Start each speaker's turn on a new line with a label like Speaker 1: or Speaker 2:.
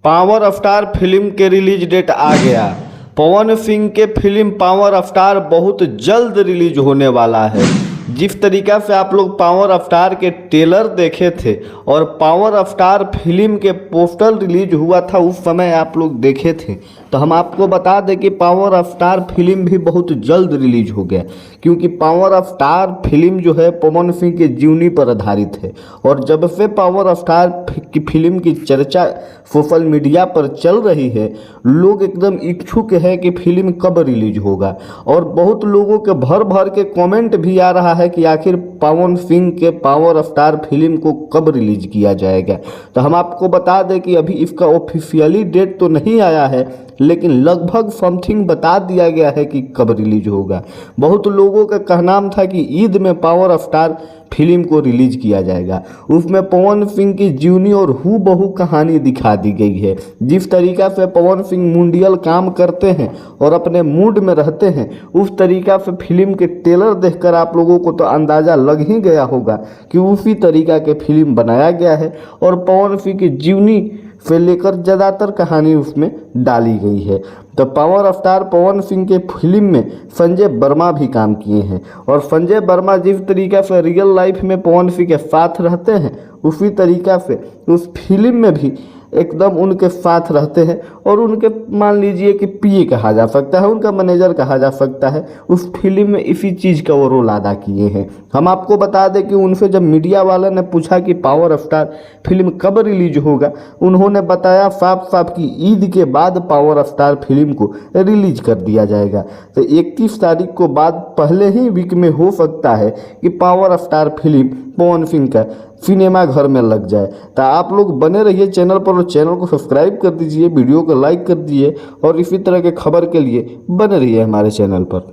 Speaker 1: Power Avatar film के release date आ गया। पवन सिंह के फिल्म पावर अवतार बहुत जल्द रिलीज होने वाला है। जिस तरीका से आप लोग पावर अवतार के ट्रेलर देखे थे और पावर अवतार फिल्म के पोस्टर रिलीज हुआ था उस समय आप लोग देखे थे, तो हम आपको बता दें कि पावर अवतार फिल्म भी बहुत जल्द रिलीज हो गया, क्योंकि पावर अवतार फिल्म जो है पवन सिंह के जीवनी पर आधारित है। और जब से पावर अवतार की फिल्म की चर्चा सोशल मीडिया पर चल रही है, लोग एकदम इच्छुक है कि फिल्म कब रिलीज होगा। और बहुत लोगों के भर भर के कमेंट भी आ रहा है कि आखिर पवन सिंह के पावर अवतार फिल्म को कब रिलीज किया जाएगा। तो हम आपको बता दें कि अभी इसका ऑफिशियली डेट तो नहीं आया है, लेकिन लगभग समथिंग बता दिया गया है कि कब रिलीज होगा। बहुत लोगों का कहना था कि ईद में पावर अवतार फिल्म को रिलीज किया जाएगा। उसमें पवन सिंह की जीवनी और हूबहू कहानी दिखा दी गई है। जिस तरीका से पवन सिंह मुंडियल काम करते हैं और अपने मूड में रहते हैं, उस तरीका से फिल्म के ट्रेलर देखकर आप लोगों को तो अंदाज़ा लग ही गया होगा कि उसी तरीका के फिल्म बनाया गया है और पवन सिंह की जीवनी से लेकर ज़्यादातर कहानी उसमें डाली गई है। तो पावर अवतार पवन सिंह के फिल्म में संजय वर्मा भी काम किए हैं, और संजय वर्मा जिस तरीका से रियल लाइफ में पवन सिंह के साथ रहते हैं, उसी तरीका से उस फिल्म में भी एकदम उनके साथ रहते हैं। और उनके मान लीजिए कि पीए कहा जा सकता है, उनका मैनेजर कहा जा सकता है। उस फिल्म में इसी चीज़ का वो रोल अदा किए हैं। हम आपको बता दें कि उनसे जब मीडिया वाला ने पूछा कि पावर अवतार फिल्म कब रिलीज होगा, उन्होंने बताया साफ साफ कि ईद के बाद पावर अवतार फिल्म को रिलीज कर दिया जाएगा। तो 31 तारीख को बाद पहले ही वीक में हो सकता है कि power Avatar film Pawan Singh का सिनेमा घर में लग जाए। तो आप लोग बने रहिए चैनल पर और चैनल को सब्सक्राइब कर दीजिए, वीडियो को लाइक कर दीजिए और इसी तरह के खबर के लिए बने रहिए हमारे चैनल पर।